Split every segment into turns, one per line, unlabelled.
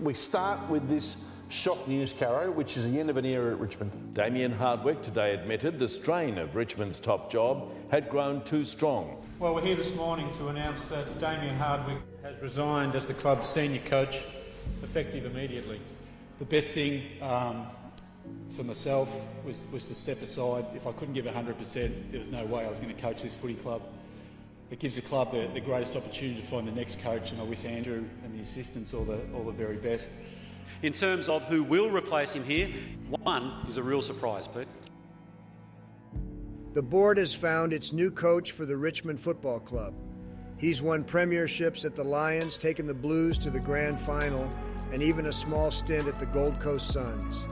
We start with this shock news, Caro, which is the end of an era at Richmond.
Damien Hardwick today admitted the strain of Richmond's top job had grown too strong.
Well, we're here this morning to announce that Damien Hardwick has resigned as the club's senior coach, effective immediately.
The best thing for myself was to step aside. If I couldn't give 100%, there was no way I was going to coach this footy club. It gives the club the greatest opportunity to find the next coach, and I wish Andrew and the assistants all the very best.
In terms of who will replace him here, one is a real surprise, Pete.
The board has found its new coach for the Richmond Football Club. He's won premierships at the Lions, taken the Blues to the grand final, and even a small stint at the Gold Coast Suns.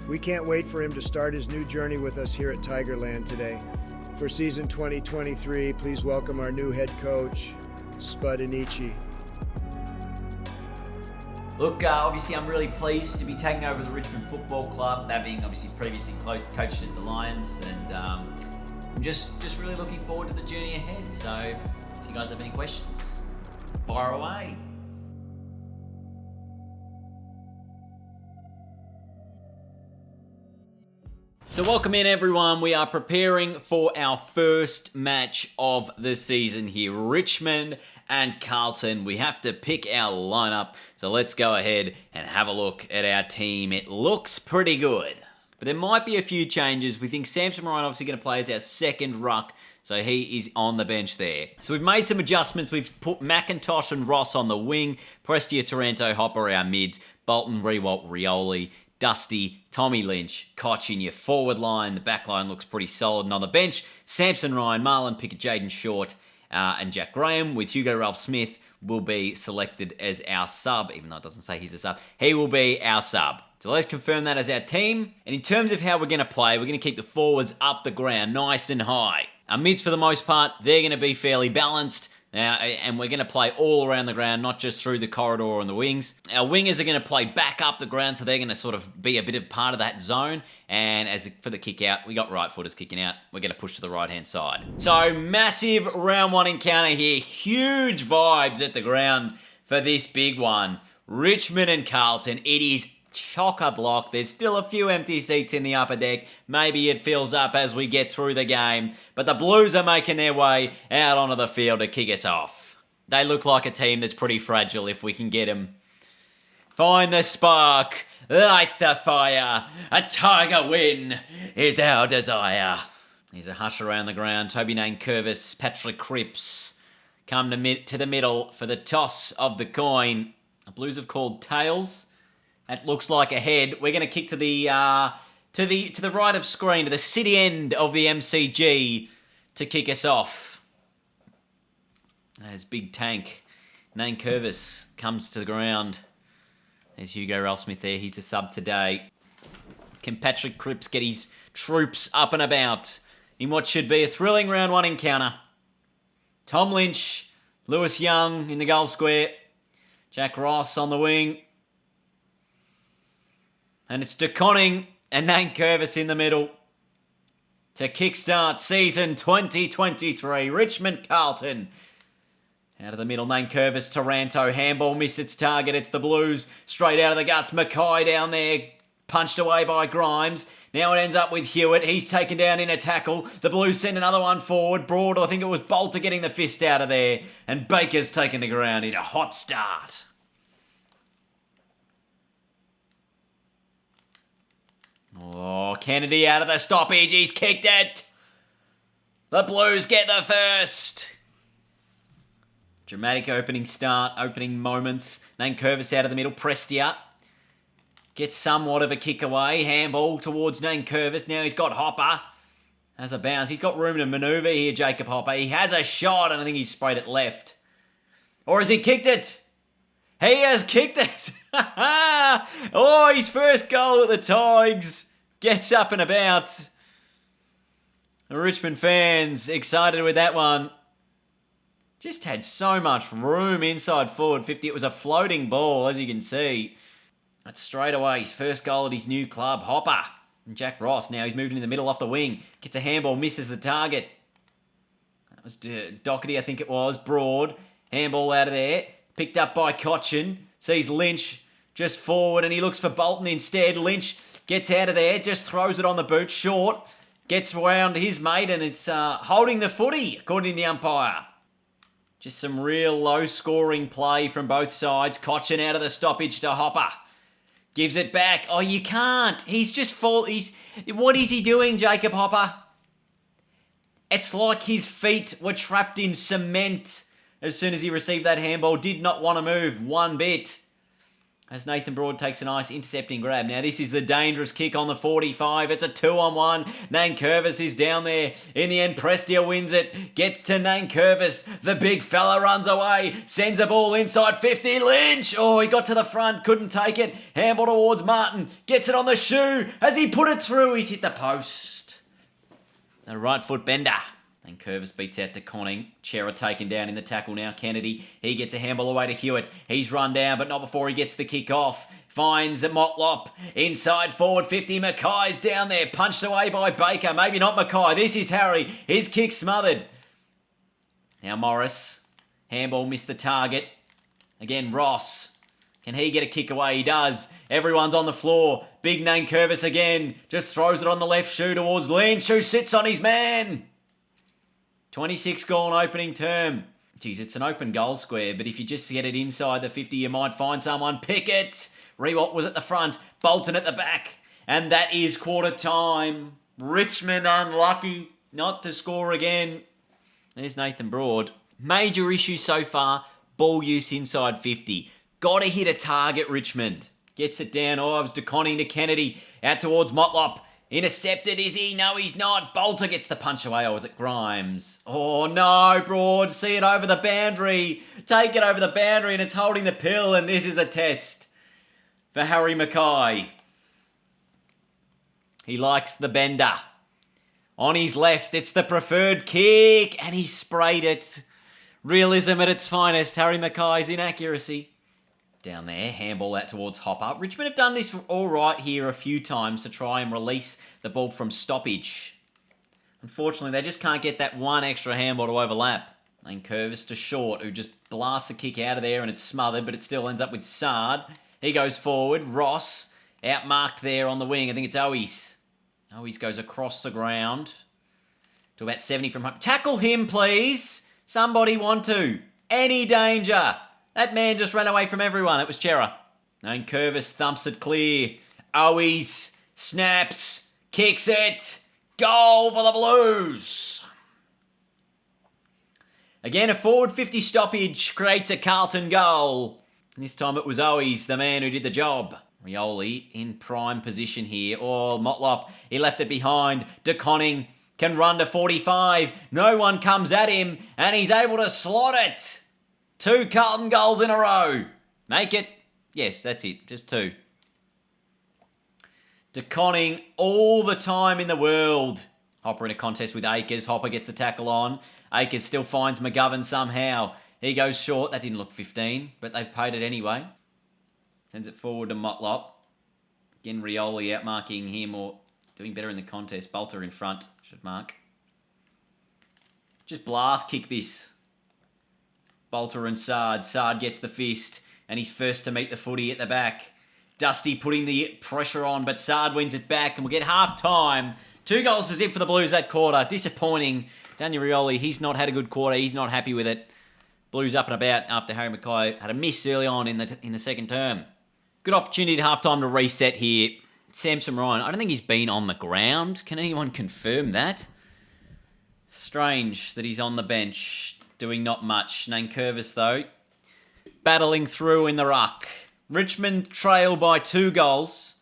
We can't wait for him to start his new journey with us here at Tigerland today. For season 2023, please welcome our new head coach, Spud Anichi.
Look, obviously I'm really pleased to be taking over the Richmond Football Club, having obviously previously coached at the Lions, and I'm just really looking forward to the journey ahead. So if you guys have any questions, fire away. So welcome in everyone, we are preparing for our first match of the season here, Richmond and Carlton. We have to pick our lineup, so let's go ahead and have a look at our team. It looks pretty good, but there might be a few changes. We think Samson Ryan obviously going to play as our second ruck, so he is on the bench there. So we've made some adjustments. We've put McIntosh and Ross on the wing, Prestia, Taranto, Hopper our mids, Bolton, Rewalt, Rioli, Dusty, Tommy Lynch, Koch in your forward line. The back line looks pretty solid. And on the bench, Samson Ryan, Marlon Pickett, Jaden Short, and Jack Graham, with Hugo Ralph-Smith will be selected as our sub, even though it doesn't say he's a sub. He will be our sub. So let's confirm that as our team. And in terms of how we're going to play, we're going to keep the forwards up the ground nice and high. Our mids, for the most part, they're going to be fairly balanced. Now, and we're going to play all around the ground, not just through the corridor and the wings. Our wingers are going to play back up the ground, so they're going to sort of be a bit of part of that zone. And as for the kick out, we got right footers kicking out. We're going to push to the right-hand side. So, massive round one encounter here. Huge vibes at the ground for this big one. Richmond and Carlton. It is chock-a-block. There's still a few empty seats in the upper deck. Maybe it fills up as we get through the game. But the Blues are making their way out onto the field to kick us off. They look like a team that's pretty fragile if we can get them. Find the spark. Light the fire. A Tiger win is our desire. There's a hush around the ground. Toby Nankervis, Patrick Cripps come to the middle for the toss of the coin. The Blues have called tails. That looks like a head. We're going to kick to the right of screen, to the city end of the MCG to kick us off. There's Big Tank. Nankervis comes to the ground. There's Hugo Ralph-Smith there. He's a sub today. Can Patrick Cripps get his troops up and about in what should be a thrilling round one encounter? Tom Lynch, Lewis Young in the goal square. Jack Ross on the wing. And it's DeConning and Nankervis in the middle to kickstart season 2023. Richmond Carlton. Out of the middle, Nankervis, Taranto. Handball missed its target. It's the Blues. Straight out of the guts. Mackay down there. Punched away by Grimes. Now it ends up with Hewitt. He's taken down in a tackle. The Blues send another one forward. Broad, I think it was Bolter getting the fist out of there. And Baker's taken the ground in a hot start. Oh, Kennedy out of the stoppage. He's kicked it. The Blues get the first. Dramatic opening start, opening moments. Nankervis out of the middle. Prestia gets somewhat of a kick away. Handball towards Nankervis. Now he's got Hopper. Has a bounce. He's got room to manoeuvre here, Jacob Hopper. He has a shot, and I think he's sprayed it left. Or has he kicked it? He has kicked it. Oh, his first goal at the Tigers. Gets up and about. The Richmond fans excited with that one. Just had so much room inside forward 50. It was a floating ball, as you can see. That's straight away his first goal at his new club. Hopper. And Jack Ross. Now he's moved in the middle off the wing. Gets a handball, misses the target. That was Doherty, I think it was. Broad. Handball out of there. Picked up by Cochin. Sees Lynch just forward, and he looks for Bolton instead. Lynch gets out of there, just throws it on the boot, short, gets around his mate, and it's holding the footy, according to the umpire. Just some real low-scoring play from both sides. Cochin out of the stoppage to Hopper. Gives it back. Oh, you can't. He's just what is he doing, Jacob Hopper? It's like his feet were trapped in cement as soon as he received that handball. Did not want to move one bit. As Nathan Broad takes a nice intercepting grab. Now this is the dangerous kick on the 45. It's a 2-on-1. Nankervis is down there. In the end, Prestia wins it. Gets to Nankervis. The big fella runs away. Sends a ball inside 50. Lynch. Oh, he got to the front. Couldn't take it. Handball towards Martin. Gets it on the shoe. Has he put it through? He's hit the post. The right foot bender. And Curvis beats out to Conning. Chera taken down in the tackle now. Kennedy, he gets a handball away to Hewitt. He's run down, but not before he gets the kick off. Finds a Motlop. Inside forward 50. Mackay's down there. Punched away by Baker. Maybe not Mackay. This is Harry. His kick smothered. Now Morris. Handball missed the target. Again, Ross. Can he get a kick away? He does. Everyone's on the floor. Big Nankervis again. Just throws it on the left shoe towards Lynch, who sits on his man. 26 gone opening term. Geez, it's an open goal square, but if you just get it inside the 50, you might find someone. Pickett. Rewalt was at the front. Bolton at the back. And that is quarter time. Richmond unlucky not to score again. There's Nathan Broad. Major issue so far, ball use inside 50. Got to hit a target, Richmond. Gets it down. Ives to Conning to Kennedy. Out towards Motlop. Intercepted, is he? No, he's not. Bolter gets the punch away, or was it Grimes? Oh, no, Broad. See it over the boundary. Take it over the boundary, and it's holding the pill, and this is a test for Harry Mackay. He likes the bender. On his left, it's the preferred kick, and he sprayed it. Realism at its finest. Harry Mackay's inaccuracy. Down there, handball out towards Hopper. Richmond have done this all right here a few times to try and release the ball from stoppage. Unfortunately, they just can't get that one extra handball to overlap. And Curvis to Short, who just blasts a kick out of there and it's smothered, but it still ends up with Sard. He goes forward. Ross, outmarked there on the wing. I think it's Owies. Owies goes across the ground to about 70 from home. Tackle him, please. Somebody want to. Any danger. That man just ran away from everyone. It was Chera. And Curvis thumps it clear. Owies snaps, kicks it. Goal for the Blues. Again, a forward 50 stoppage creates a Carlton goal. And this time it was Owies, the man who did the job. Rioli in prime position here. Oh, Motlop, he left it behind. De Conning can run to 45. No one comes at him, and he's able to slot it. 2 Carlton goals in a row. Make it. Yes, that's it. Just 2. De Conning all the time in the world. Hopper in a contest with Akers. Hopper gets the tackle on. Akers still finds McGovern somehow. He goes short. That didn't look 15, but they've paid it anyway. Sends it forward to Motlop. Again, Rioli outmarking him or doing better in the contest. Bolter in front. Should mark. Just blast kick this. Bolter and Sard. Sard gets the fist, and he's first to meet the footy at the back. Dusty putting the pressure on, but Sard wins it back, and we'll get half-time. 2 goals to zip for the Blues that quarter. Disappointing. Daniel Rioli, he's not had a good quarter. He's not happy with it. Blues up and about after Harry Mackay had a miss early on in the second term. Good opportunity at half-time to reset here. Samson Ryan, I don't think he's been on the ground. Can anyone confirm that? Strange that he's on the bench. Doing not much. Nankervis, though, battling through in the ruck. Richmond trail by 2 goals.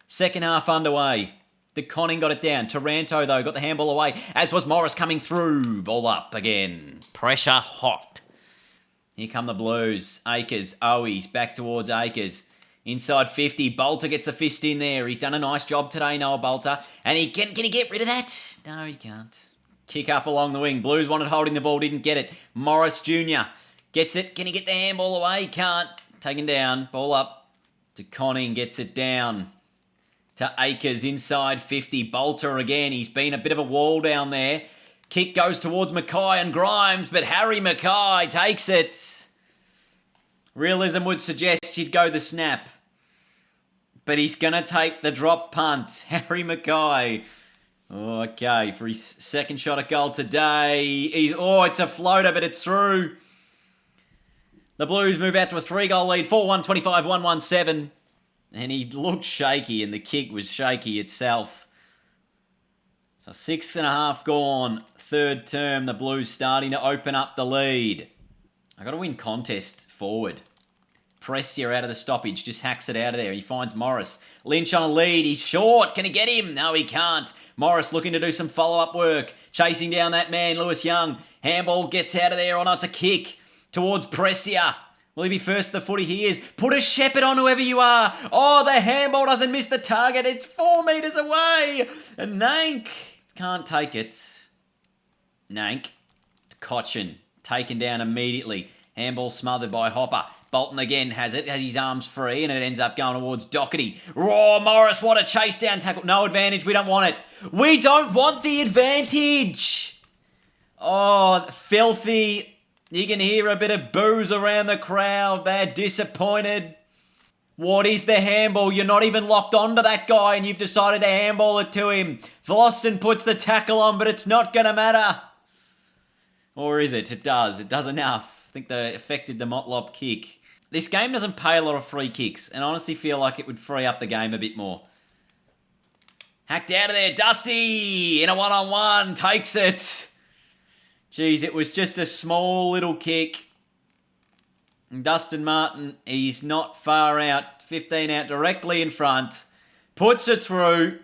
Second half underway. De Conning got it down. Taranto, though, got the handball away, as was Morris coming through. Ball up again. Pressure hot. Here come the Blues. Akers, Owies, back towards Akers. Inside 50. Bolter gets a fist in there. He's done a nice job today, Noah Bolter. And can he get rid of that? No, he can't. Kick up along the wing. Blues wanted holding the ball, didn't get it. Morris Jr. gets it. Can he get the handball away? Can't. Taken down. Ball up. De Conning gets it down to Akers inside 50. Bolter again. He's been a bit of a wall down there. Kick goes towards Mackay and Grimes, but Harry Mackay takes it. Realism would suggest he'd go the snap. but he's going to take the drop punt. Harry Mackay. Okay, for his second shot at goal today. It's a floater, but it's through. The Blues move out to a 3-goal lead. 4-1, 25, 1-1, 7. And he looked shaky, and the kick was shaky itself. So 6.5 gone. Third term, the Blues starting to open up the lead. I got to win contest forward. Prestia out of the stoppage, just hacks it out of there. He finds Morris. Lynch on a lead. He's short. Can he get him? No, he can't. Morris looking to do some follow-up work. Chasing down that man, Lewis Young. Handball gets out of there. Oh, no, it's a kick towards Prestia. Will he be first to the footy? He is. Put a shepherd on whoever you are. Oh, the handball doesn't miss the target. It's 4 metres away. And Nank can't take it. Nank. Cochin. Taken down immediately. Handball smothered by Hopper. Bolton again has it, has his arms free, and it ends up going towards Doherty. Raw Morris, what a chase down tackle. No advantage, we don't want it. We don't want the advantage. Oh, filthy. You can hear a bit of boos around the crowd. They're disappointed. What is the handball? You're not even locked onto that guy, and you've decided to handball it to him. Vlosten puts the tackle on, but it's not going to matter. Or is it? It does. It does enough. I think they affected the Motlop kick. This game doesn't pay a lot of free kicks, and I honestly feel like it would free up the game a bit more. Hacked out of there. Dusty in a one-on-one. Takes it. Jeez, it was just a small little kick. And Dustin Martin, he's not far out. 15 out directly in front. Puts it through.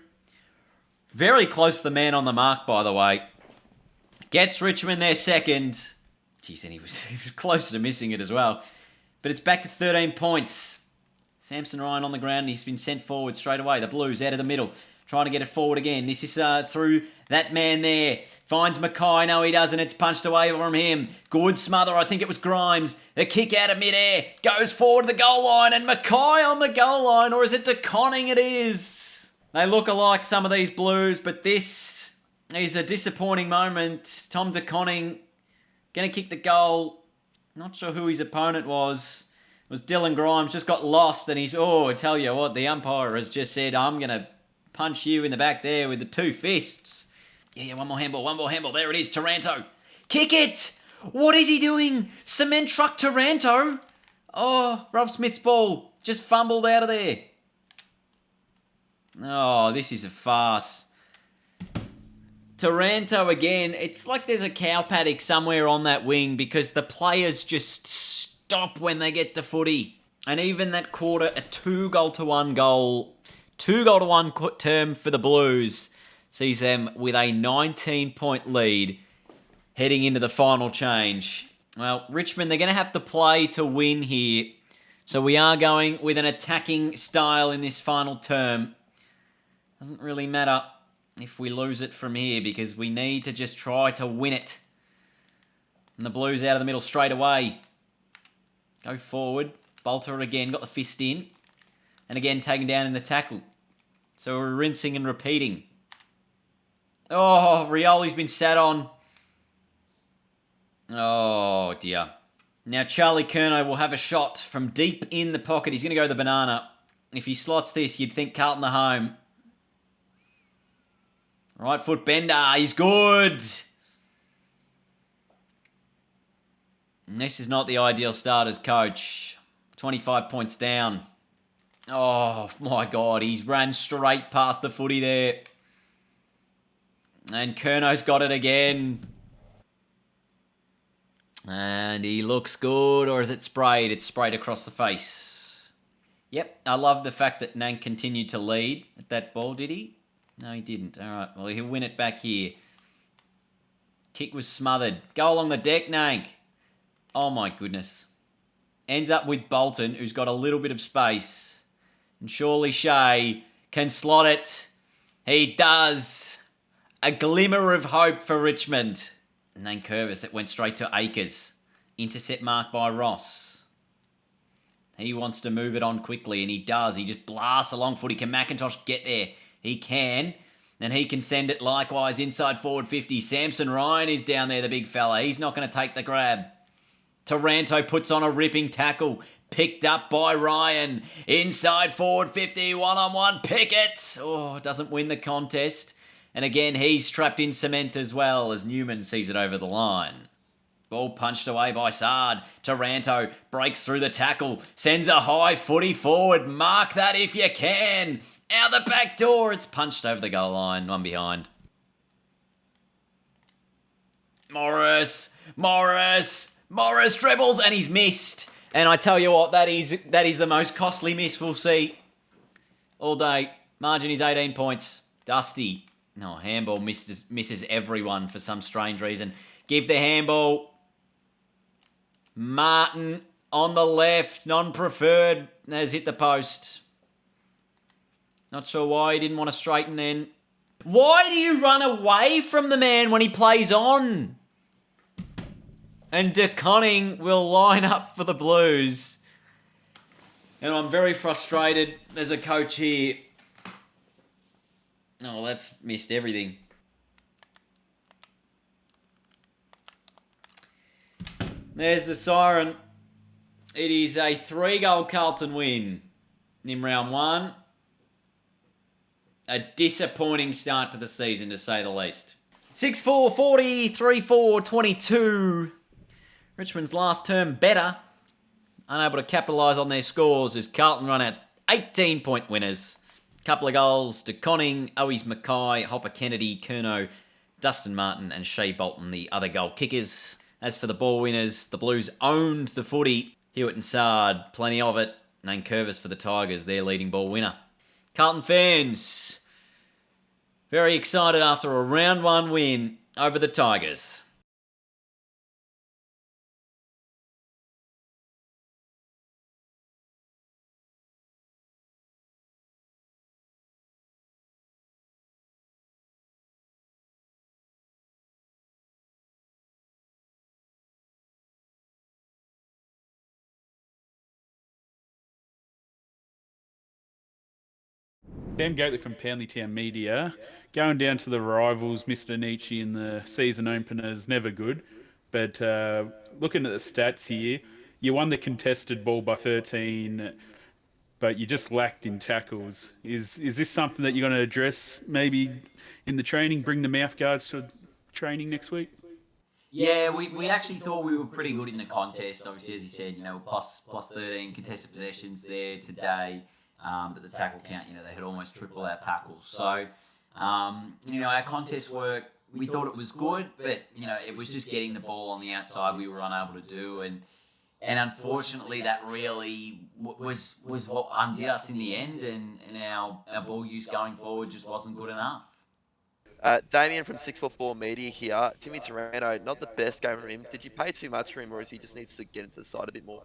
Very close to the man on the mark, by the way. Gets Richmond their second. Jeez, and he was close to missing it as well. But it's back to 13 points. Samson Ryan on the ground. He's been sent forward straight away. The Blues out of the middle. Trying to get it forward again. This is through that man there. Finds Mackay. No, he doesn't. It's punched away from him. Good smother. I think it was Grimes. The kick out of midair. Goes forward to the goal line. And Mackay on the goal line. Or is it De Conning? It is. They look alike, some of these Blues. But this is a disappointing moment. Tom De Conning going to kick the goal. Not sure who his opponent was. It was Dylan Grimes. Just got lost. And he's, I tell you what, the umpire has just said, I'm going to punch you in the back there with the 2 fists. Yeah, one more handball, one more handball. There it is, Taranto. Kick it! What is he doing? Cement truck Taranto? Oh, Ralph Smith's ball. Just fumbled out of there. Oh, this is a farce. Taranto again. It's like there's a cow paddock somewhere on that wing because the players just stop when they get the footy. And even that quarter, a 2-1 goal, 2-1 term for the Blues, sees them with a 19-point lead heading into the final change. Well, Richmond, they're going to have to play to win here. So we are going with an attacking style in this final term. Doesn't really matter if we lose it from here because we need to just try to win it. And the Blues out of the middle straight away. Go forward. Bolter again, got the fist in. And again, taken down in the tackle. So we're rinsing and repeating. Oh, Rioli's been sat on. Oh, dear. Now, Charlie Curnow will have a shot from deep in the pocket. He's going to go the banana. If he slots this, you'd think Carlton the home. Right foot bender. He's good. And this is not the ideal start as coach. 25 points down. Oh, my God. He's ran straight past the footy there. And Curnow's got it again. And he looks good. Or is it sprayed? It's sprayed across the face. Yep. I love the fact that Nank continued to lead at that ball, did he? No, he didn't. All right. Well, he'll win it back here. Kick was smothered. Go along the deck, Nank. Oh, my goodness. Ends up with Bolton, who's got a little bit of space. And surely Shea can slot it. He does. A glimmer of hope for Richmond. And then Curvis, it went straight to Akers. Intercept mark by Ross. He wants to move it on quickly, and he does. He just blasts along footy. Can McIntosh get there? He can. And he can send it likewise inside forward 50. Samson Ryan is down there, the big fella. He's not going to take the grab. Taranto puts on a ripping tackle. picked up by Ryan. Inside forward 50, one-on-one. Pickett. Oh, doesn't win the contest. And again, he's trapped in cement as well as Newman sees it over the line. Ball punched away by Sard. Taranto breaks through the tackle. Sends a high footy forward. Mark that if you can. Out the back door. It's punched over the goal line. One behind. Morris dribbles and he's missed. And I tell you what, that is the most costly miss we'll see all day. Margin is 18 points. Dusty. No, handball misses everyone for some strange reason. Give the handball. Martin on the left, non-preferred, has hit the post. Not sure why he didn't want to straighten then. Why do you run away from the man when he plays on? And De Conning will line up for the Blues. And I'm very frustrated as a coach here. Oh, that's missed everything. There's the siren. It is a 3-goal Carlton win in round 1. A disappointing start to the season, to say the least. 6-4, 40, 3-4, 22. Richmond's last term better. Unable to capitalise on their scores as Carlton run out 18-point winners. Couple of goals to Conning, Owies Mackay, Hopper Kennedy, Curnow, Dustin Martin and Shea Bolton, the other goal kickers. As for the ball winners, the Blues owned the footy. Hewitt and Sard, plenty of it. And Curvis for the Tigers, their leading ball winner. Carlton fans, very excited after a round 1 win over the Tigers.
Sam Gately from Poundley Town Media. Going down to the rivals, Mr. Nietzsche in the season openers, never good. But looking at the stats here, you won the contested ball by 13, but you just lacked in tackles. Is this something that you're going to address maybe in the training, bring the mouth guards to training next week?
Yeah, we actually thought we were pretty good in the contest. Obviously, as you said, plus 13 contested possessions there today. But the tackle count, they had almost triple our tackles. So, our contest work, we thought it was good, but, it was just getting the ball on the outside we were unable to do. And unfortunately, that really was what undid us in the end. And our ball use going forward just wasn't good enough.
Damien from 644 Media here. Timmy Taranto, not the best game from him. Did you pay too much for him, or is he just needs to get into the side a bit more?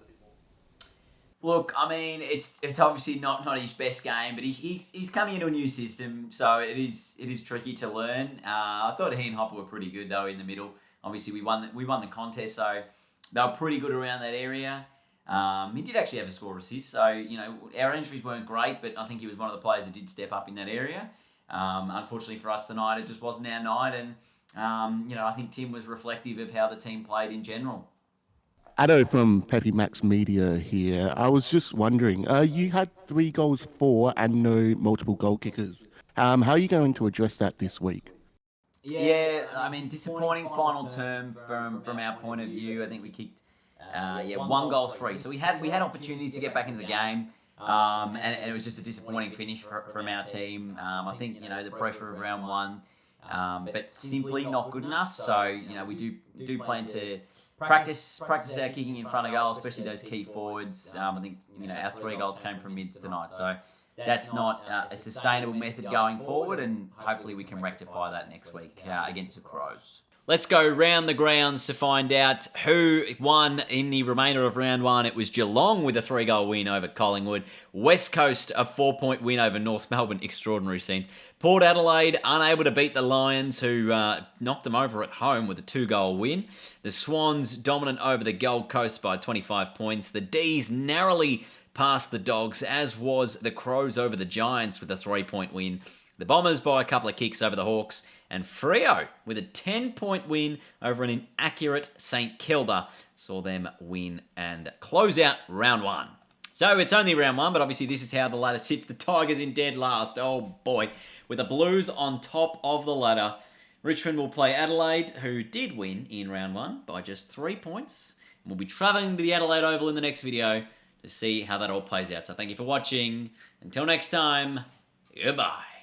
Look, I mean, it's obviously not his best game, but he's coming into a new system, so it is tricky to learn. I thought he and Hopper were pretty good though in the middle. Obviously, we won the contest, so they were pretty good around that area. He did actually have a score assist, so our entries weren't great, but I think he was one of the players that did step up in that area. Unfortunately for us tonight, it just wasn't our night, and I think Tim was reflective of how the team played in general.
Addo from Peppy Max Media here. I was just wondering, you had 3 goals for and no multiple goal kickers. How are you going to address that this week?
Yeah, I mean, disappointing final term from our point of view. I think we kicked 1 goal free. So we had opportunities to get back into the game, and it was just a disappointing finish from our team. I think the pressure of round 1, but simply not good enough. So we do plan to practice our kicking in front of goal, especially those key forwards. I think our 3 goals came from mids tonight, so that's not a sustainable method going forward, and hopefully we can rectify that next week against the Crows. Let's go round the grounds to find out who won in the remainder of round 1. It was Geelong with a 3-goal win over Collingwood. West Coast, a 4-point win over North Melbourne. Extraordinary scenes. Port Adelaide, unable to beat the Lions, who knocked them over at home with a 2-goal win. The Swans, dominant over the Gold Coast by 25 points. The D's narrowly passed the Dogs, as was the Crows over the Giants with a 3-point win. The Bombers by a couple of kicks over the Hawks. And Freo, with a 10-point win over an inaccurate St Kilda, saw them win and close out round 1. So it's only round 1, but obviously this is how the ladder sits. The Tigers in dead last. Oh boy. With the Blues on top of the ladder. Richmond will play Adelaide, who did win in round 1 by just 3 points. And we'll be travelling to the Adelaide Oval in the next video to see how that all plays out. So thank you for watching. Until next time, goodbye.